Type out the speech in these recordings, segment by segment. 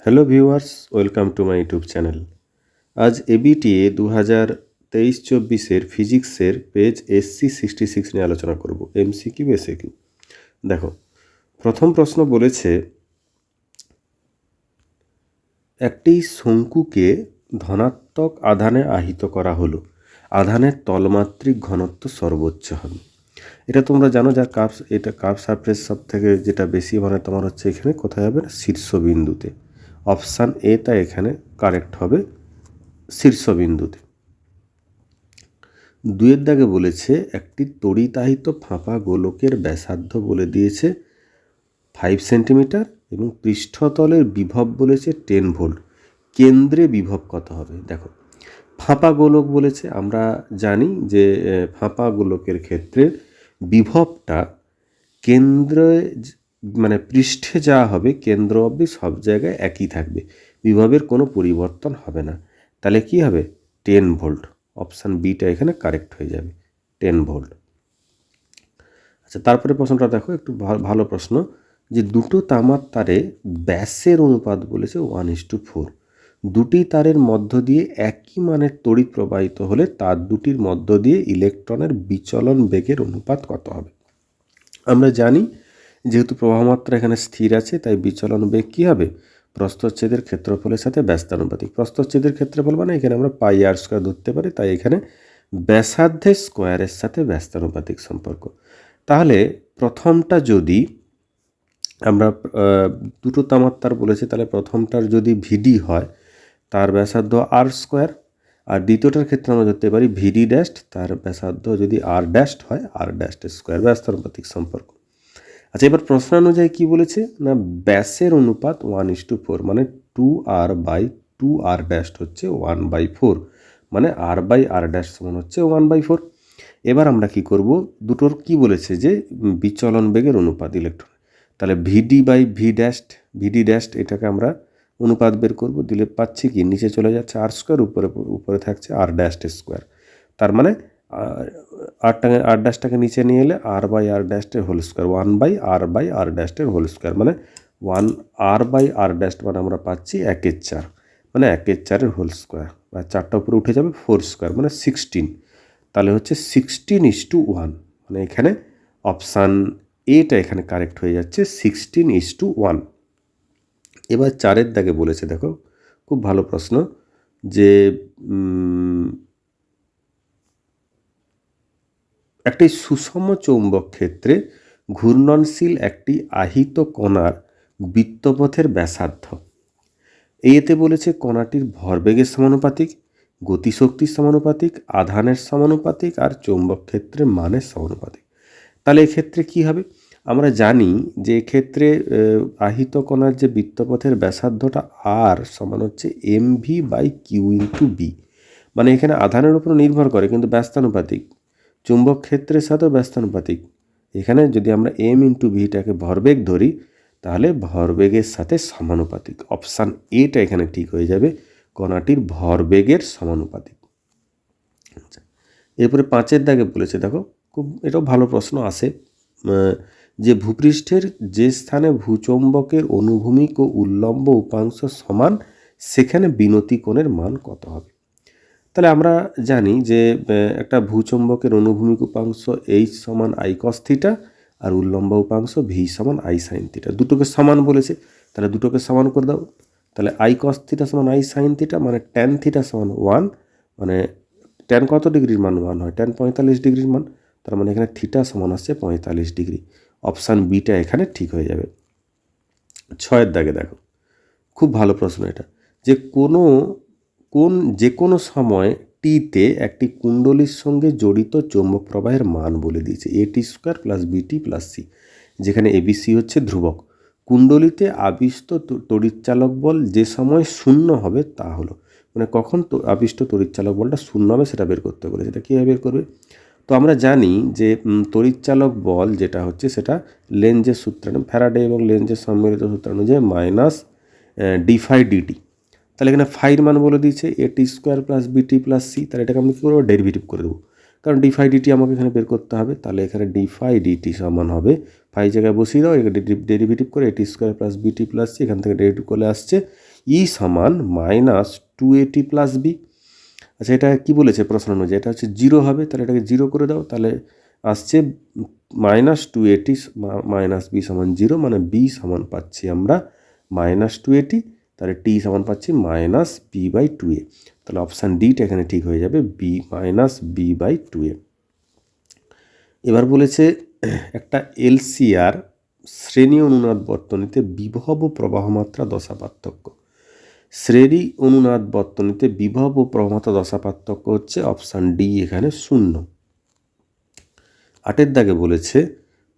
Hello viewers, welcome to my YouTube channel. আজ ABTA 2023-24 ফিজিক্সের page SC66 নিয়ে আলোচনা করব। MCQ SAQ. দেখো, প্রথম প্রশ্ন বলেছে একটি শঙ্কুকে ধনাত্মক আধানে আহিত করা হলো, আধানের তলমাত্রিক ঘনত্ব সর্বোচ্চ হবে। এটা তোমরা জানো, যার কার্ভ সারফেস সব থেকে যেটা বেশি মানে তোমার হচ্ছে এখানে কোথায় হবে, শীর্ষবিন্দুতে। অপশান এ তা এখানে কারেক্ট হবে, শীর্ষবিন্দুতে। দুয়ের দাগে বলেছে একটি তড়িতাহিত ফাঁপা গোলকের ব্যাসার্ধ বলে দিয়েছে 5 সেন্টিমিটার এবং পৃষ্ঠতলের বিভব বলেছে 10 ভোল্ট। কেন্দ্রে বিভব কত হবে? দেখো, ফাঁপা গোলক বলেছে, আমরা জানি যে ফাঁপা গোলকের ক্ষেত্রে বিভবটা কেন্দ্রে মানে পৃষ্ঠে যা হবে কেন্দ্র অবধি সব জায়গায় একই থাকবে, বিভবের কোনো পরিবর্তন হবে না। তাহলে কি হবে? 10 ভোল্ট। অপশান বিটা এখানে কারেক্ট হয়ে যাবে, 10 ভোল্ট। আচ্ছা, তারপরে প্রশ্নটা দেখো, একটু ভালো প্রশ্ন, যে দুটো তামার তারে ব্যাসের অনুপাত বলেছে 1:4। দুটি তারের মধ্য দিয়ে একই মানের তড়িৎ প্রবাহিত হলে তার দুটির মধ্য দিয়ে ইলেকট্রনের বিচলন বেগের অনুপাত কত হবে? আমরা জানি যেহেতু প্রবাহমাত্রা এখানে স্থির আছে, তাই বিচলন বেগ কী হবে? প্রস্থচ্ছেদের ক্ষেত্রফলের সাথে ব্যস্তানুপাতিক। প্রস্থচ্ছেদের ক্ষেত্রফল মানে এখানে আমরা পাই আর স্কোয়ার ধরতে পারি, তাই এখানে ব্যাসার্ধের স্কোয়ারের সাথে ব্যস্তানুপাতিক সম্পর্ক। তাহলে প্রথমটা যদি আমরা দুটো তামার তার বলেছে, তাহলে প্রথমটার যদি ভিডি হয় তার ব্যাসার্ধ আর স্কোয়ার, আর দ্বিতীয়টার ক্ষেত্রে আমরা ধরতে পারি ভিডি ড্যাস্ট, তার ব্যাসার্ধ যদি আর ড্যাস্ট হয় আর ড্যাস্টের স্কোয়ার, ব্যস্তানুপাতিক সম্পর্ক। আচ্ছা, এবার প্রশ্ন অনুযায়ী কী বলেছে না, ব্যাসের অনুপাত 1:4 মানে 2r/2r ড্যাস্ট হচ্ছে 1/4, মানে r/r ড্যাস্ট সমান হচ্ছে 1/4। এবার আমরা কি করব, দুটোর কি বলেছে যে বিচলন বেগের অনুপাত ইলেকট্রন, তাহলে ভিডি ড্যাস্ট এটাকে আমরা অনুপাত বের করব, দিলে পাচ্ছি কি, নিচে চলে যাচ্ছে আর স্কোয়ার, উপরে থাকছে আর ড্যাস্টের স্কোয়ার। তার মানে আর ড্যাশটাকে নিচে নিয়ে এলে r/r ড্যাস্টের হোল স্কোয়ার, 1/r/r ড্যাস্টের হোল স্কোয়ার, মানে 1r/r ড্যাস্ট মানে আমরা পাচ্ছি 1/4, মানে 1/4 হোল স্কোয়ার, বা 4টা উপরে উঠে যাবে 4 স্কোয়ার মানে 16। তাহলে হচ্ছে 16:1, মানে এখানে অপশান এটা এখানে কারেক্ট হয়ে যাচ্ছে 16:1। এবার 4এর দাগে বলেছে, দেখো খুব ভালো প্রশ্ন, যে একটি সুষম চৌম্বক ক্ষেত্রে ঘূর্ণনশীল একটি আহিত কণার বৃত্তপথের ব্যাসার্ধ। এতে বলেছে কণাটির ভরবেগের সমানুপাতিক, গতিশক্তির সমানুপাতিক, আধানের সমানুপাতিক আর চৌম্বক ক্ষেত্রের মানের সমানুপাতিক। তাহলে এক্ষেত্রে কি হবে? আমরা জানি যে এক্ষেত্রে আহিত কণার যে বৃত্তপথের ব্যাসার্ধটা আর সমান হচ্ছে mv/q/b, মানে এখানে আধানের উপর নির্ভর করে কিন্তু ব্যস্তানুপাতিক, চুম্বক ক্ষেত্রের সাথেও ব্যস্তানুপাতিক। এখানে যদি আমরা m/vটাকে ভরবেগ ধরি তাহলে ভরবেগের সাথে সমানুপাতিক। অপশান এটা এখানে ঠিক হয়ে যাবে, কণাটির ভরবেগের সমানুপাতিক। আচ্ছা, এরপরে 5এর দাগে বলেছে, দেখো খুব এটাও ভালো প্রশ্ন আসে, যে ভূপৃষ্ঠের যে স্থানে ভূচৌম্বকের অনুভূমিক ও উল্লম্ব উপাংশ সমান সেখানে বিনতি কোণের মান কত হবে? তাহলে আমরা জানি যে একটা ভূচৌম্বকের অনুভূমিক উপাংশ h সমান i cos থিটা আর উল্লম্ব উপাংশ v সমান i sin থিটা। দুটোকে সমান বলেছে, তাহলে দুটোকে সমান করে দাও। তাহলে i cos থিটা সমান i sin থিটা মানে tan থিটা সমান 1, মানে tan কত ডিগ্রির মান 1 হয়? tan 45 ডিগ্রির মান, তার মানে এখানে থিটা সমান আসছে 45 ডিগ্রি। অপশান বিটা এখানে ঠিক হয়ে যাবে। 6এর দাগে দেখো, খুব ভালো প্রশ্ন এটা, যে যে কোনো সময় টিতে একটি কুণ্ডলীর সঙ্গে জড়িত চৌম্বক প্রবাহের মান বলে দিয়েছে AT² + BT + C, যেখানে ABC হচ্ছে ধ্রুবক। কুণ্ডলীতে আবিষ্ট তড়িৎচালক বল যে সময় শূন্য হবে তা হলো, মানে কখন আবিষ্ট তড়িৎচালক বলটা শূন্য হবে সেটা বের করতে বলেছে। এটা কীভাবে বের করবে? তো আমরা জানি যে তড়িৎচালক বল যেটা হচ্ছে সেটা লেঞ্জের সূত্রানুযায়ী, ফ্যারাডে এবং লেঞ্জের সম্মিলিত সূত্রানুযায়ী -d∅dt। তাহলে এখানে ফাইর মান বলে দিয়েছে AT² + BT + C, তাহলে এটাকে আমরা কী করবো? ডেরিভেটিভ করে দেবো, কারণ d∅dt আমাকে এখানে বের করতে হবে। তাহলে এখানে d∅dt সমান হবে, ফাই জায়গায় বসিয়ে দাও, এখানে ডেরিভেটিভ করে AT² + BT + C, এখান থেকে ডেরিভেটিভ করে আসছে ই সমান মাইনাস 2AT প্লাস বি। আচ্ছা, এটা কি বলেছে প্রশ্ন অনুযায়ী? এটা হচ্ছে 0 হবে, তাহলে এটাকে 0 করে দাও, তাহলে আসছে মাইনাস 2AT মাইনাস বি সমান 0, মানে বি সমান পাচ্ছি আমরা মাইনাস 2AT, তাহলে টি সমান পাচ্ছি মাইনাস b/2a। তাহলে অপশান ডিটা এখানে ঠিক হয়ে যাবে, বি মাইনাস b/2a। এবার বলেছে একটা এলসিআর শ্রেণী অনুনাদ বর্তনীতে বিভব ও প্রবাহমাত্রা দশা পার্থক্য। শ্রেণী অনুনাদ বর্তনীতে বিভব ও প্রবাহমাত্রা দশা পার্থক্য হচ্ছে অপশান ডি এখানে 0। 8 দাগে বলেছে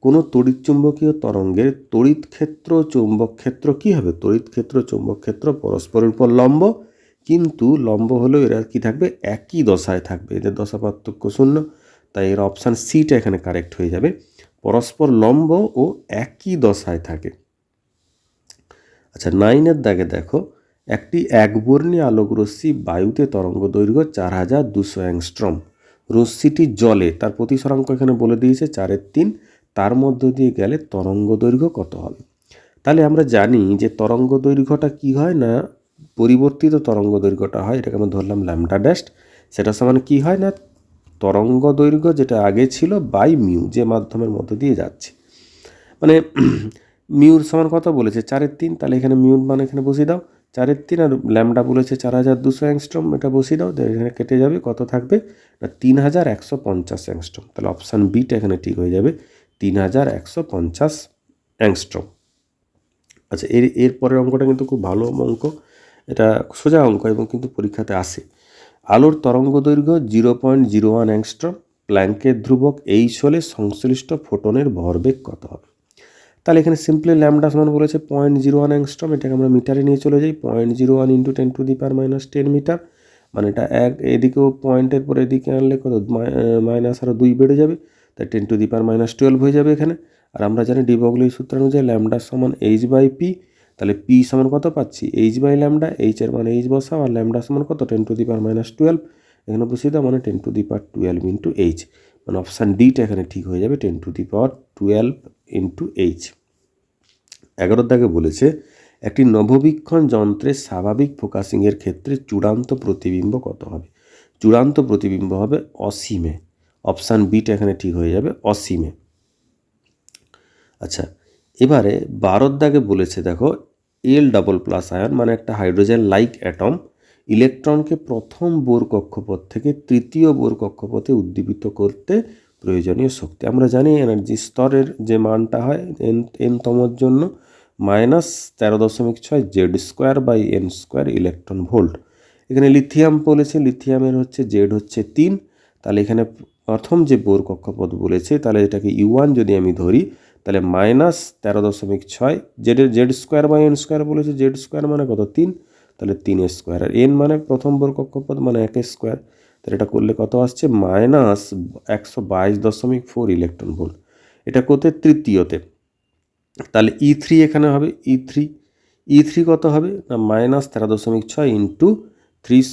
কোনো তড়িৎচুম্বকীয় তরঙ্গের তড়িৎ ক্ষেত্র চৌম্বক ক্ষেত্র কী হবে? তড়িৎ ক্ষেত্র চৌম্বক ক্ষেত্র পরস্পরের উপর লম্ব, কিন্তু লম্ব হলেও এরা কি থাকবে? একই দশায় থাকবে, এদের দশা পার্থক্য 0। তাই এর অপশান সিটা এখানে কারেক্ট হয়ে যাবে, পরস্পর লম্ব ও একই দশায় থাকে। আচ্ছা, 9 দাগে দেখো একটি একবর্ণী আলোক রশ্মি বায়ুতে তরঙ্গ দৈর্ঘ্য 4200 অ্যাংস্ট্রম। রশ্মিটি জলে, তার প্রতিসরাঙ্ক এখানে বলে দিয়েছে 4/3, তার মধ্য দিয়ে গেলে তরঙ্গ দৈর্ঘ্য কত হবে? তাহলে আমরা জানি যে তরঙ্গ দৈর্ঘ্যটা কি হয় না, পরিবর্তিত তরঙ্গ দৈর্ঘ্যটা হয়, এটাকে আমরা ধরলাম ল্যামডা ড্যাশ। সেটা সমান কি হয় না, তরঙ্গ দৈর্ঘ্য যেটা আগে ছিল বাই মিউ, যে মাধ্যমের মধ্য দিয়ে যাচ্ছে, মানে মিউর সমান কত বলেছে? 4/3, তাহলে এখানে মিউর মান এখানে বসিয়ে দাও 4/3, আর ল্যামডা বলেছে 4200 অ্যাংস্ট্রম, এটা বসিয়ে দাও, এখানে কেটে যাবে, কত থাকবে না 3150 অ্যাংস্ট্রম। তাহলে অপশান বিটা এখানে ঠিক হয়ে যাবে, 3150 অ্যাংস্ট্রম। আচ্ছা, এর পরের অঙ্কটা কিন্তু খুব ভালো অঙ্ক, এটা সোজা অঙ্ক এবং কিন্তু পরীক্ষাতে আসে। আলোর তরঙ্গ দৈর্ঘ্য 0.01 অ্যাংস্ট্রম, প্ল্যাঙ্কের ধ্রুবক এইচ হলে সংশ্লিষ্ট ফোটনের ভরবেগ কত হবে? তাহলে এখানে সিম্পলি ল্যামডা সমান বলেছে 0.01 অ্যাংস্ট্রম, এটাকে আমরা মিটারে নিয়ে চলে যাই, 0.01 × 10⁻⁻10 মিটার, মানে এটা এদিকেও পয়েন্টের পরে এদিকে আনলে কত মাইনাস আরও 2 বেড়ে যাবে, তাই 10⁻12 হয়ে যাবে এখানে। আর আমরা জানি ডি ব্রগলির সূত্র অনুযায়ী ল্যামডা সমান h/p, তাহলে পি সমান কত পাচ্ছি? h/ল্যামডা, এইচ এর মানে এইচ বসাও, আর ল্যামডা সমান কত? 10⁻12, এখানে বসিয়ে দাও, মানে 10⁻12 × h, মানে অপশান ডিটা এখানে ঠিক হয়ে যাবে 10⁻12 × h। 11 দাগে বলেছে একটি নভোবীক্ষণ যন্ত্রের স্বাভাবিক ফোকাসিংয়ের ক্ষেত্রে চূড়ান্ত প্রতিবিম্ব কত হবে? চূড়ান্ত প্রতিবিম্ব হবে অসীমে, অপশান বিটা এখানে ঠিক হয়ে যাবে অসীমে। আচ্ছা, এবারে 12 দাগে বলেছে দেখো L++ আয়ন, মানে একটা হাইড্রোজেন লাইক অ্যাটম, ইলেকট্রনকে প্রথম বোর কক্ষপথ থেকে তৃতীয় বোর কক্ষপথে উদ্দীপিত করতে প্রয়োজনীয় শক্তি। আমরা জানি এনার্জি স্তরের যে মানটা হয় n-তমর জন্য -13.6 Z²/n² ইলেকট্রন ভোল্ট। এখানে লিথিয়াম বলেছে, লিথিয়ামের হচ্ছে জেড হচ্ছে 3, তাহলে এখানে প্রথম যে বোর কক্ষপথ বলেছে, তাহলে এটাকে U1 যদি আমি ধরি, তাহলে -13.6 Z²/n² বলেছে, Z² মানে কত? 3, তাহলে 3² আর n মানে প্রথম বোর কক্ষপথ মানে 1², তাহলে এটা করলে কত আসছে? -122.4 ইলেকট্রন ভোল্ট। এটা কোথায়? তৃতীয়তে। তাহলে E3 এখানে হবে, E3 কত হবে না -13.6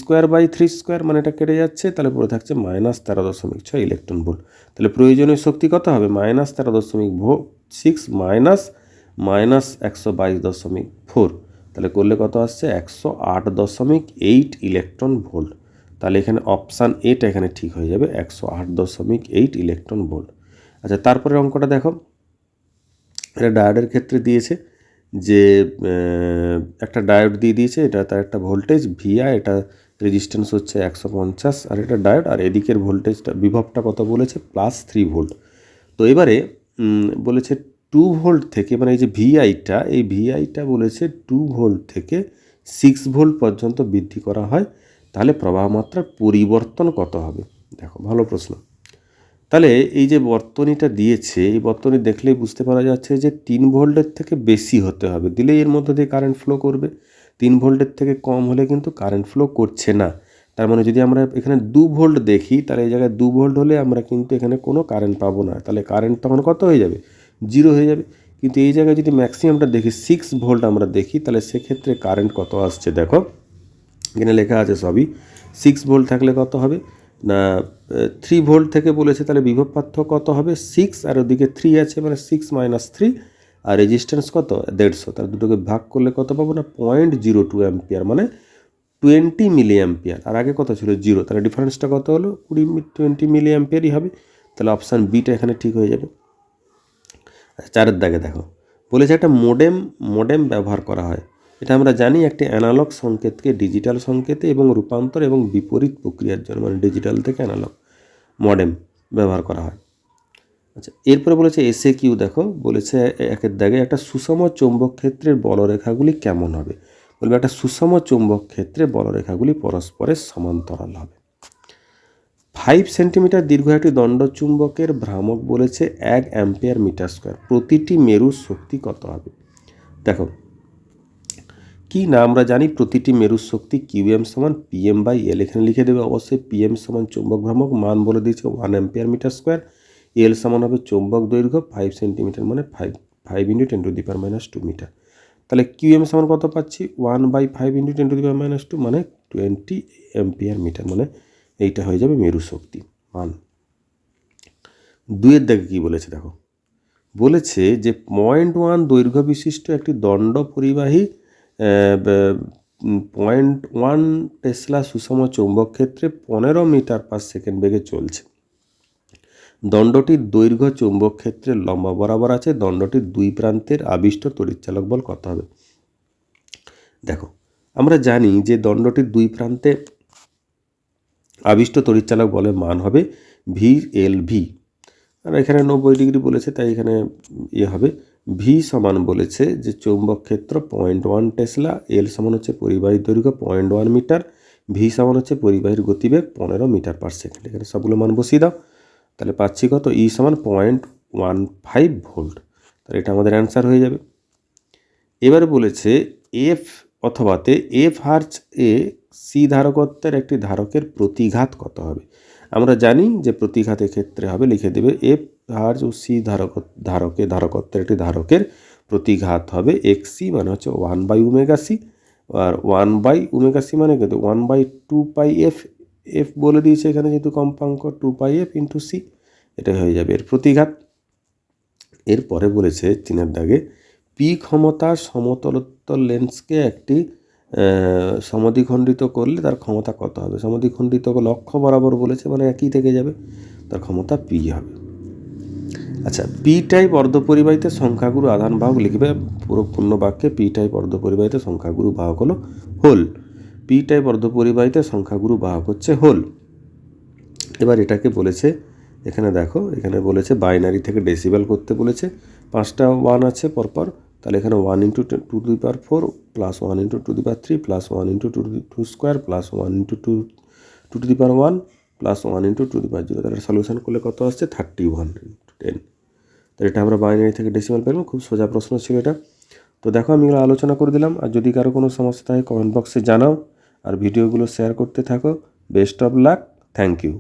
× 3² মানে এটা কেটে যাচ্ছে, তাহলে পড়ে থাকছে -13.6 ইলেকট্রন ভোল্ট। তাহলে প্রয়োজনীয় শক্তি কত হবে? -13.6 -122.4, তাহলে করলে কত আসছে? 108.8 ইলেকট্রন ভোল্ট। তাহলে এখানে অপশান এটা এখানে ঠিক হয়ে যাবে, 108.8 ইলেকট্রন ভোল্ট। আচ্ছা, তারপরে অঙ্কটা দেখো, এটা ডায়োডের ক্ষেত্রে দিয়েছে যে একটা ডায়োড দিয়ে দিয়েছে, এটা তার একটা ভোল্টেজ VI, এটা রেজিস্ট্যান্স হচ্ছে 150, আর এটা ডায়োড, আর এদিকের ভোল্টেজটা বিভবটা কত বলেছে? +3 ভোল্ট। তো এবারে বলেছে 2 ভোল্ট থেকে, মানে এই যে VIটা, এই VIটা বলেছে 2 ভোল্ট থেকে 6 ভোল্ট পর্যন্ত বৃদ্ধি করা হয়, তাহলে প্রবাহ মাত্রার পরিবর্তন কত হবে? দেখো, ভালো প্রশ্ন। তাহলে এই যে বর্তনীটা দিয়েছে, এই বর্তনী দেখলেই বুঝতে পারা যাচ্ছে যে 3 ভোল্টের থেকে বেশি হতে হবে, দিলেই এর মধ্যে দিয়ে কারেন্ট ফ্লো করবে। 3 ভোল্টের থেকে কম হলে কিন্তু কারেন্ট ফ্লো করছে না। তার মানে যদি আমরা এখানে 2 ভোল্ট দেখি, তাহলে এই জায়গায় 2 ভোল্ট হলে আমরা কিন্তু এখানে কোনো কারেন্ট পাবো না, তাহলে কারেন্ট তখন কত হয়ে যাবে? 0 হয়ে যাবে। কিন্তু এই জায়গায় যদি ম্যাক্সিমামটা দেখি 6 ভোল্ট আমরা দেখি, তাহলে সেক্ষেত্রে কারেন্ট কত আসছে দেখো, এখানে লেখা আছে সবই। 6 ভোল্ট থাকলে কত হবে না 3 ভোল্ট থেকে বলেছে, তাহলে বিভব পার্থক্য কত হবে? 6, আর ওদিকে 3 আছে, মানে 6 - 3, আর রেজিস্ট্যান্স কত 150, তার দুটোকে ভাগ করলে কত পাবো না 0.02 অ্যাম্পিয়ার, মানে 20 মিলি অ্যাম্পিয়ার। আর আগে কত ছিল 0, তাহলে ডিফারেন্সটা কত হলো 20 মিলি অ্যাম্পিয়ারই হবে। তাহলে অপশান বিটা এখানে ঠিক হয়ে যাবে। আচ্ছা, 4 দাগে দেখো বলেছে একটা মোডেম ব্যবহার করা হয়। এটা আমরা জানি একটি অ্যানালগ সংকেতকে ডিজিটাল সংকেতে এবং রূপান্তর এবং বিপরীত প্রক্রিয়ার জন্য, মানে ডিজিটাল থেকে অ্যানালগ মডেম ব্যবহার করা হয়। আচ্ছা, এরপরে বলেছে এসে কিউ দেখো, বলেছে 1 দাগে একটা সুষম চৌম্বক ক্ষেত্রের বলরেখাগুলি কেমন হবে। বলবে একটা সুষম চৌম্বক ক্ষেত্রে বলরেখাগুলি পরস্পরের সমান্তরাল হবে। 5 সেন্টিমিটার দীর্ঘ একটি দণ্ডচুম্বকের ভ্রামক বলেছে 1 অ্যাম্পিয়ার মিটার স্কোয়ার। প্রতিটি মেরুর শক্তি কত হবে। দেখো কি না, আমরা জানি প্রতিটি মেরুর শক্তি কিউএম সমান পিএম বাই এল। এখানে লিখে দেবে অবশ্যই পিএম সমান চৌম্বক ভ্রামক, মান বলে দিয়েছে 1 অ্যাম্পিয়ার মিটার স্কোয়ার। এল সমান হবে চৌম্বক দৈর্ঘ্য 5 সেন্টিমিটার, মানে 5 ইন্টু 10⁻² মিটার। তাহলে কিউএম সমান কত পাচ্ছি 1/5 ইন্টু 10⁻², মানে 20 অ্যাম্পিয়ার মিটার, মানে এইটা হয়ে যাবে মেরু শক্তি মান। 2 দাগে কী বলেছে দেখো, বলেছে যে 0.1 দৈর্ঘ্য বিশিষ্ট একটি দণ্ড পরিবাহী 0.1 টেসলা সুষম চৌম্বক ক্ষেত্রে 15 মিটার পার সেকেন্ড বেগে চলছে। দণ্ডটির দৈর্ঘ্য চৌম্বক ক্ষেত্রের লম্বা বরাবর আছে। দণ্ডটির দুই প্রান্তের আবিষ্ট তড়িৎচালক বল কত হবে। দেখো আমরা জানি যে দণ্ডটির দুই প্রান্তে আবিষ্ট তড়িৎচালক বলের মান হবে VLV। আর এখানে 90 ডিগ্রি বলেছে, তাই এখানে হবে ভি সমান বলেছে যে চৌম্বক ক্ষেত্র 0.1 টেসলা, এল সমান হচ্ছে পরিবাহীর দৈর্ঘ্য 0.1 মিটার, ভি সমান হচ্ছে পরিবাহীর গতিবেগ 15 মিটার পার সেকেন্ড। এখানে সবগুলো মান বসিয়ে দাও, তাহলে পাচ্ছি কত ই সমান 0.15 ভোল্ট। তাহলে এটা আমাদের অ্যান্সার হয়ে যাবে। এবারে বলেছে এফ অথবাতে এফ হার্জ এ সি ধারকত্বের একটি ধারকের প্রতিঘাত কত হবে। আমরা জানি যে প্রতিঘাতের ক্ষেত্রে হবে, লিখে দেবে এফ হার্জ ও সি ধারকত্বের একটি ধারকের প্রতিঘাত হবে এক্সি, মানে হচ্ছে 1/ωc। আর 1/ωc মানে কিন্তু 1/2πf। এফ বলে দিয়েছে এখানে যেহেতু কম্পাঙ্ক 2πf ইন্টু সি, এটা হয়ে যাবে এর প্রতিঘাত। এরপরে বলেছে 3 দাগে পি ক্ষমতার সমতলোত্তর লেন্সকে একটি সমদ্বিখণ্ডিত করলে তার ক্ষমতা কত হবে। সমদ্বিখণ্ডিত লক্ষ্য বরাবর বলেছে, মানে একই থেকে যাবে, তার ক্ষমতা পি হবে। আচ্ছা, পি টাইপ অর্ধপরিবাহিত সংখ্যাগুরু আধান বাহক লিখবে পুরো পূর্ণ বাক্যে। পি টাইপ অর্ধপরিবাহিত সংখ্যাগুরু বাহক হলো হোল। পি টাইপ অর্ধপরিবাহিত সংখ্যাগুরু বাহক হচ্ছে হোল। এবার এটাকে বলেছে, এখানে দেখো এখানে বলেছে বাইনারি থেকে ডেসিবেল করতে বলেছে। 5টা 1 আছে পরপর, তাহলে এখানে 1 × 2⁴ প্লাস 1 × 2⁵ প্লাস 1 × 2² প্লাস 1 × 2⁻1 প্লাস 1 × 2⁵। তাহলে সলিউশন করলে কত আসছে 31 × 10। তাহলে এটা আমরা বাইনারি থেকে ডেসিমাল পেলাম। খুব সোজা প্রশ্ন ছিল এটা। তো দেখো আমি এগুলো আলোচনা করে দিলাম। আর যদি কারো কোনো সমস্যা থাকে কমেন্ট বক্সে জানাও, আর ভিডিওগুলো শেয়ার করতে থাকো। Best of luck, thank you.